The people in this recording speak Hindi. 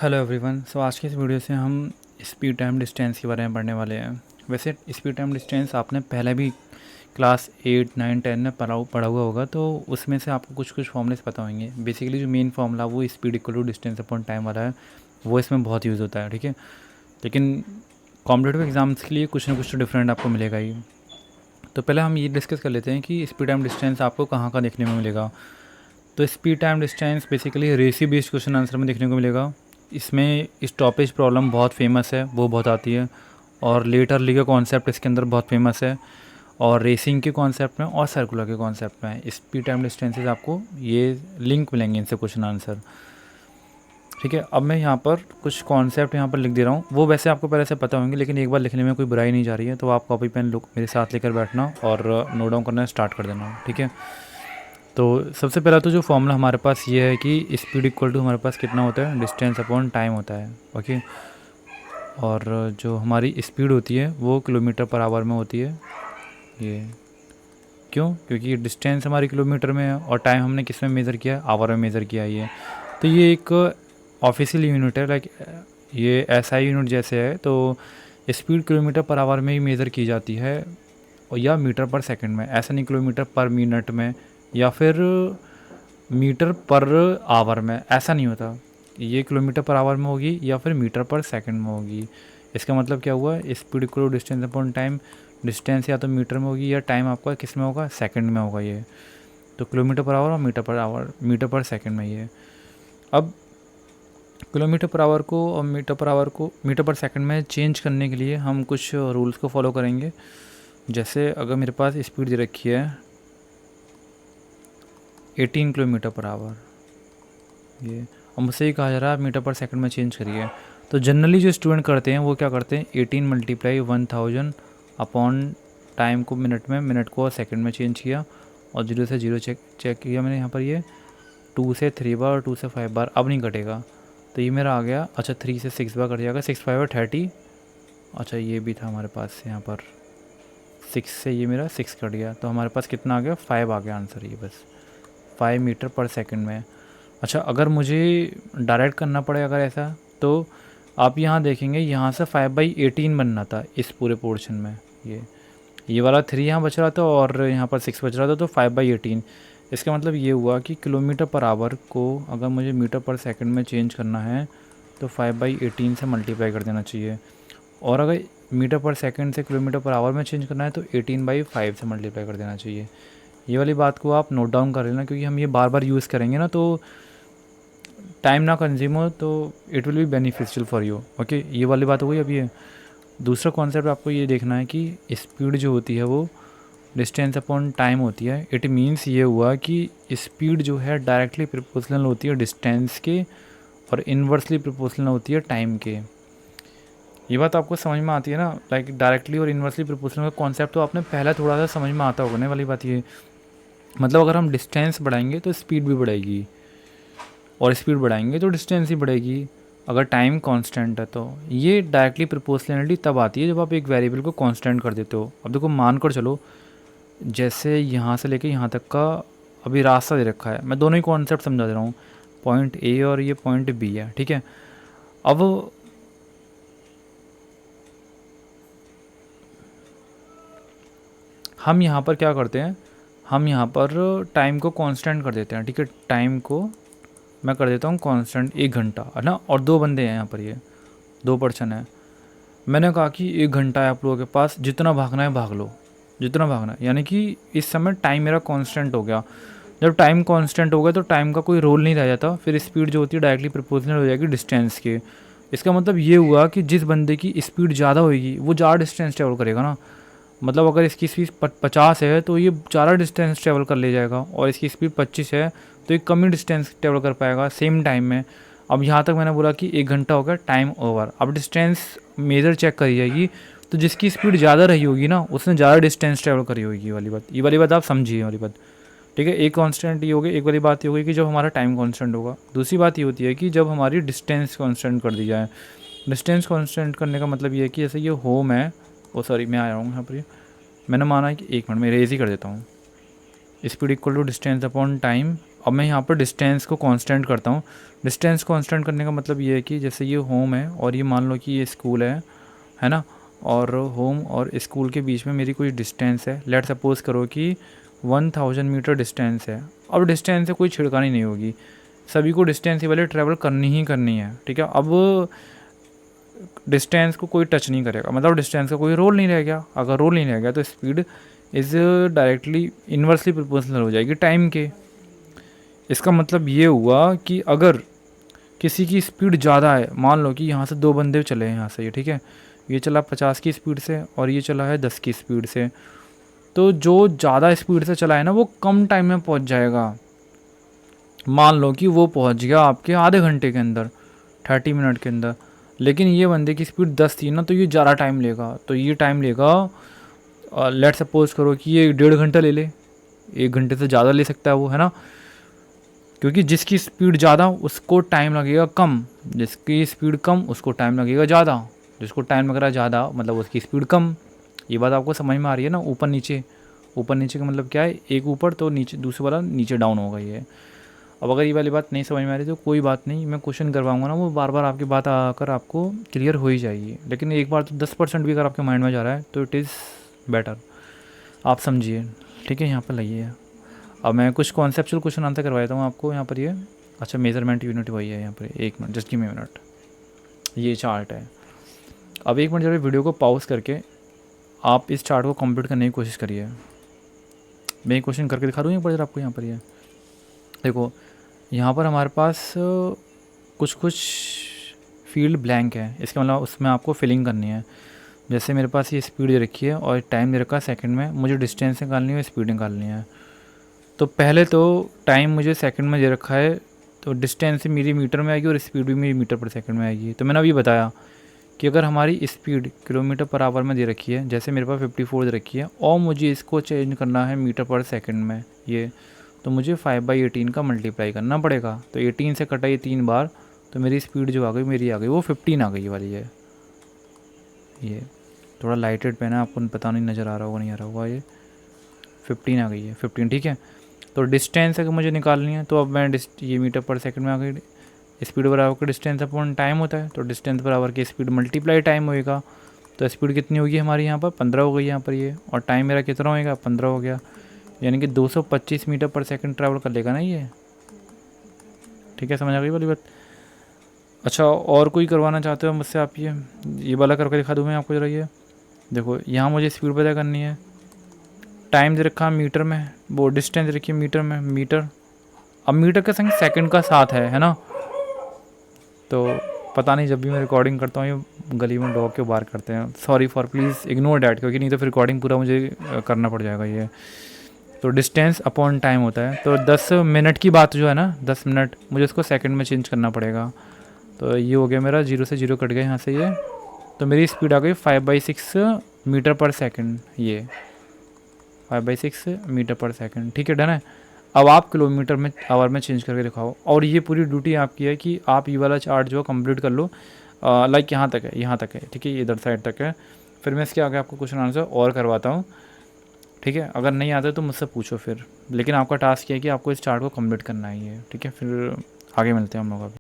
Hello everyone. आज के इस वीडियो से हम स्पीड टाइम डिस्टेंस के बारे में पढ़ने वाले हैं। वैसे स्पीड टाइम डिस्टेंस आपने पहले भी क्लास 8, 9, 10 में पढ़ा हुआ होगा, तो उसमें से आपको कुछ कुछ फॉर्मूलेस पता होंगे। बेसिकली जो मेन फॉर्मूला वो speed equal to distance upon time वाला है, वो इसमें बहुत यूज़ होता है, ठीक है। लेकिन कॉम्पिटेटिव एग्जाम्स के लिए कुछ ना कुछ तो डिफरेंट आपको मिलेगा ही। तो पहले हम ये डिस्कस कर लेते हैं कि स्पीड टाइम डिस्टेंस आपको कहाँ कहाँ देखने में मिलेगा। तो स्पीड टाइम डिस्टेंस बेसिकली रेसी बेस्ड क्वेश्चन आंसर में देखने को मिलेगा। इसमें स्टॉपेज प्रॉब्लम बहुत फेमस है, वो बहुत आती है। और लेटर ली का कॉन्सेप्ट इसके अंदर बहुत फेमस है, और रेसिंग के कॉन्सेप्ट में और सर्कुलर के कॉन्सेप्ट में स्पीड टाइम डिस्टेंसेस आपको ये लिंक मिलेंगे इनसे क्वेश्चन आंसर, ठीक है। अब मैं यहाँ पर कुछ कॉन्सेप्ट यहाँ पर लिख दे रहा हूँ, वो वैसे आपको पहले से पता होंगे, लेकिन एक बार लिखने में कोई बुराई नहीं जा रही है, तो आप कॉपी पेन मेरे साथ लेकर बैठना और नोट डाउन करना स्टार्ट कर देना, ठीक है। तो सबसे पहला तो जो फॉर्मूला हमारे पास ये है कि स्पीड इक्वल टू हमारे पास कितना होता है, डिस्टेंस अपॉन टाइम होता है, ओके। और जो हमारी स्पीड होती है वो किलोमीटर पर आवर में होती है। ये क्यों? क्योंकि डिस्टेंस हमारी किलोमीटर में है और टाइम हमने किस में मेज़र किया है, आवर में मेज़र किया है ये। तो ये एक ऑफिशियल यूनिट है, लाइक ये एसआई यूनिट जैसे है। तो स्पीड किलोमीटर पर आवर में ही मेज़र की जाती है, और या मीटर पर सेकंड में, ऐसा नहीं किलोमीटर पर मिनट में या फिर मीटर पर आवर में, ऐसा नहीं होता। ये किलोमीटर पर आवर में होगी या फिर मीटर पर सेकंड में होगी। इसका मतलब क्या हुआ, speed equal to distance upon time. Distance या तो मीटर में होगी या टाइम आपका किस में होगा, सेकंड में होगा ये। तो किलोमीटर पर आवर और मीटर पर सेकंड में ये। अब किलोमीटर पर आवर को और मीटर पर सेकंड में चेंज करने के लिए हम कुछ रूल्स को फॉलो करेंगे। जैसे अगर मेरे पास स्पीड दे रखी है 18 किलोमीटर पर आवर, ये, और मुझसे ये कहा जा रहा है मीटर पर सेकंड में चेंज करिए, तो जनरली जो स्टूडेंट करते हैं वो क्या करते हैं, 18 मल्टीप्लाई 1000 अपॉन टाइम को मिनट में, मिनट को सेकंड में चेंज किया, और 0 से 0 चेक किया मैंने यहाँ पर। ये 2 से 3 बार और 2 से 5 बार अब नहीं कटेगा, तो ये मेरा आ गया। अच्छा 3 से 6 बार कट जाएगा, 6 5 और 30। अच्छा ये भी था हमारे पास यहाँ पर, 6 से ये मेरा 6 कट गया, तो हमारे पास कितना आ गया, 5 आ गया आंसर, ये बस 5 मीटर पर सेकंड में। अच्छा अगर मुझे डायरेक्ट करना पड़े अगर ऐसा, तो आप यहाँ देखेंगे, यहाँ से 5/18 बनना था इस पूरे पोर्शन में। ये वाला 3 यहाँ बच रहा था और यहाँ पर 6 बच रहा था, तो 5/18। इसका मतलब ये हुआ कि किलोमीटर पर आवर को अगर मुझे मीटर पर सेकंड में चेंज करना है तो 5/18 से मल्टीप्लाई कर देना चाहिए, और अगर मीटर पर सेकंड से किलोमीटर पर आवर में चेंज करना है तो 18/5 से मल्टीप्लाई कर देना चाहिए। ये वाली बात को आप नोट डाउन कर लेना, क्योंकि हम ये बार बार यूज़ करेंगे ना, तो टाइम ना कंज्यूम हो, तो it will be beneficial for you, okay. ये वाली बात हो गई। अब ये दूसरा कॉन्सेप्ट आपको ये देखना है कि स्पीड जो होती है वो डिस्टेंस अपॉन टाइम होती है। इट मीन्स ये हुआ कि स्पीड जो है डायरेक्टली प्रोपोर्शनल होती है डिस्टेंस के, और इन्वर्सली प्रोपोर्शनल होती है टाइम के। ये बात आपको समझ में आती है ना, लाइक डायरेक्टली और इन्वर्सली प्रोपोर्शनल का कॉन्सेप्ट तो आपने पहला थोड़ा सा समझ में आता होगा ना। वाली बात ये मतलब अगर हम डिस्टेंस बढ़ाएंगे तो स्पीड भी बढ़ेगी, और स्पीड बढ़ाएंगे तो डिस्टेंस ही बढ़ेगी, अगर टाइम कांस्टेंट है तो। ये डायरेक्टली प्रोपोर्शनलिटी तब आती है जब आप एक वेरिएबल को कांस्टेंट कर देते हो। अब देखो मान कर चलो, जैसे यहाँ से लेके यहाँ तक का अभी रास्ता दे रखा है, मैं दोनों ही कॉन्सेप्ट समझा दे रहा हूँ, पॉइंट ए और ये पॉइंट बी है, ठीक है। अब हम यहाँ पर क्या करते हैं, हम यहाँ पर टाइम को कांस्टेंट कर देते हैं, ठीक है। टाइम को मैं कर देता हूँ कांस्टेंट 1 घंटा, है ना। और 2 बंदे हैं यहाँ पर, ये 2 पर्सन है। मैंने कहा कि 1 घंटा है आप लोगों के पास, जितना भागना है भाग लो, जितना भागना है। यानी कि इस समय टाइम मेरा कांस्टेंट हो गया। जब टाइम कांस्टेंट हो गया तो टाइम का कोई रोल नहीं रह जाता, फिर स्पीड जो होती है डायरेक्टली प्रोपोर्शनल हो जाएगी डिस्टेंस के। इसका मतलब ये हुआ कि जिस बंदे की स्पीड ज़्यादा होगी वो ज़्यादा डिस्टेंस ट्रेवल करेगा ना। मतलब अगर इसकी स्पीड 50 है तो ये ज़्यादा डिस्टेंस ट्रेवल कर ले जाएगा, और इसकी स्पीड 25 है तो ये कम ही डिस्टेंस ट्रेवल कर पाएगा सेम टाइम में। अब यहाँ तक मैंने बोला कि 1 घंटा हो गया, टाइम ओवर। अब डिस्टेंस मेजर चेक करी जाएगी, तो जिसकी स्पीड ज़्यादा रही होगी ना उसने ज़्यादा डिस्टेंस ट्रेवल करी होगी। ये वाली बात आप समझिए, वाली बात, ठीक है। एक कांस्टेंट ये हो गई, एक वाली बात ये हो गई कि जब हमारा टाइम कांस्टेंट होगा। दूसरी बात ये होती है कि जब हमारी डिस्टेंस कांस्टेंट कर दी जाए। डिस्टेंस कांस्टेंट करने का मतलब ये है कि जैसे ये होम है, ओ सॉरी मैं आ रहा हूँ यहाँ पर, मैंने माना है कि 1 मिनट में रेज ही कर देता हूँ। Speed equal to distance upon time, अब मैं यहाँ पर डिस्टेंस को कांस्टेंट करता हूँ। डिस्टेंस कांस्टेंट करने का मतलब ये है कि जैसे ये होम है और ये मान लो कि ये स्कूल है ना, और होम और स्कूल के बीच में मेरी कोई डिस्टेंस है, लेट सपोज करो कि 1000 मीटर डिस्टेंस है। अब डिस्टेंस से कोई छिड़कानी नहीं होगी, सभी को डिस्टेंस ही वाले ट्रैवल करनी ही करनी है, ठीक है। अब डिस्टेंस को कोई टच नहीं करेगा, मतलब डिस्टेंस का कोई रोल नहीं रह गया। अगर रोल नहीं रह गया तो speed is directly inversely proportional हो जाएगी टाइम के। इसका मतलब ये हुआ कि अगर किसी की स्पीड ज़्यादा है, मान लो कि यहाँ से 2 बंदे चले हैं यहाँ से, ये ठीक है, ये चला 50 की स्पीड से और ये चला है 10 की स्पीड से, तो जो ज़्यादा स्पीड से चला है ना वो कम टाइम में पहुँच जाएगा। मान लो कि वो पहुँच गया आपके आधे घंटे के अंदर, 30 मिनट के अंदर, लेकिन ये बंदे की स्पीड 10 थी ना, तो ये ज़्यादा टाइम लेगा। तो ये टाइम लेगा, लेट सपोज करो कि ये 1.5 घंटा ले ले, 1 घंटे से ज़्यादा ले सकता है वो, है ना, क्योंकि जिसकी स्पीड ज़्यादा उसको टाइम लगेगा कम, जिसकी स्पीड कम उसको टाइम लगेगा ज़्यादा, जिसको टाइम लग रहा है ज़्यादा मतलब उसकी स्पीड कम। ये बात आपको समझ में आ रही है ना, ऊपर नीचे, ऊपर नीचे का मतलब क्या है, एक ऊपर तो नीचे, दूसरे वाला नीचे डाउन होगा ये। अब अगर ये वाली बात नहीं समझ में आ रही तो कोई बात नहीं, मैं क्वेश्चन करवाऊंगा ना, वो बार बार आपकी बात आकर आपको क्लियर हो ही जाएगी। लेकिन एक बार तो 10% भी अगर आपके माइंड में जा रहा है तो इट इज़ बेटर, आप समझिए, ठीक है। यहाँ पर लगिए, अब मैं कुछ कॉन्सेप्चुअल क्वेश्चन आंसर करवा देता हूँ आपको यहाँ पर। ये अच्छा, मेजरमेंट यूनिट वही है यहाँ पर, 1 minute, just give me minute, ये चार्ट है। अब 1 मिनट जब वीडियो को पॉज करके आप इस चार्ट को कंप्लीट करने की कोशिश करिए। मैं एक क्वेश्चन करके दिखा दूँ एक बार आपको। यहाँ पर ये देखो, यहाँ पर हमारे पास कुछ कुछ फील्ड ब्लैंक है, इसके मतलब उसमें आपको फिलिंग करनी है। जैसे मेरे पास ये स्पीड दे रखी है और टाइम दे रखा है सेकंड में, मुझे डिस्टेंस निकालनी है, स्पीड निकालनी है। तो पहले तो टाइम मुझे सेकंड में दे रखा है, तो डिस्टेंस मेरी मीटर में आएगी और स्पीड भी मेरी मीटर पर सेकंड में आएगी। तो मैंने अभी बताया कि अगर हमारी स्पीड किलोमीटर पर आवर में दे रखी है, जैसे मेरे पास 54 दे रखी है, और मुझे इसको चेंज करना है मीटर पर सेकंड में, ये तो मुझे 5/18 का मल्टीप्लाई करना पड़ेगा। तो 18 से कटा ये 3 बार, तो मेरी स्पीड जो आ गई, मेरी आ गई वो 15 आ गई वाली है। ये थोड़ा लाइटेड पेन है, आपको पता नहीं नज़र आ रहा होगा, नहीं आ रहा होगा, ये 15 आ गई है, 15, ठीक है। तो डिस्टेंस अगर मुझे निकालनी है तो अब मैं ये मीटर पर सेकंड में आ गई, स्पीड बराबर का डिस्टेंस अपॉन टाइम होता है, तो डिस्टेंस बराबर की स्पीड मल्टीप्लाई टाइम होएगा। तो स्पीड कितनी होगी हमारी यहाँ पर, 15 हो गई यहाँ पर ये, और टाइम मेरा कितना होएगा, 15 हो गया, यानी कि 225 मीटर पर सेकंड ट्रैवल कर लेगा ना ये, ठीक है। समझ आ गई वाली बात। अच्छा, और कोई करवाना चाहते हो मुझसे आप? ये वाला करके दिखा दूँ मैं आपको जरा। ये देखो, यहाँ मुझे स्पीड पता करनी है, टाइम दे रखा है मीटर में, वो डिस्टेंस दे रखी है मीटर में, मीटर, अब मीटर के संग सेकंड का साथ है ना। तो पता नहीं, जब भी मैं रिकॉर्डिंग करता हूँ ये गली में डॉग के बार करते हैं, sorry for, please ignore that, क्योंकि नहीं तो फिर रिकॉर्डिंग पूरा मुझे करना पड़ जाएगा ये। तो डिस्टेंस अपॉन टाइम होता है, तो 10 मिनट की बात जो है ना, 10 मिनट, मुझे उसको सेकंड में चेंज करना पड़ेगा। तो ये हो गया मेरा, 0 से 0 कट गया यहाँ से ये, तो मेरी स्पीड आ गई 5/6 मीटर पर सेकंड, ये 5/6 मीटर पर सेकंड, ठीक है, डन है। अब आप किलोमीटर में आवर में चेंज करके दिखाओ, और ये पूरी ड्यूटी आपकी है कि आप ये वाला चार्ट जो है कंप्लीट कर लो। लाइक यहाँ तक है, यहाँ तक है, ठीक है, ये इधर साइड तक है। फिर मैं इसके आगे आपको क्वेश्चन आंसर और करवाता हूँ, ठीक है। अगर नहीं आता तो मुझसे पूछो फिर, लेकिन आपका टास्क ये है कि आपको इस चार्ट को कंप्लीट करना ही है, ठीक है। फिर आगे मिलते हैं हम लोग अभी।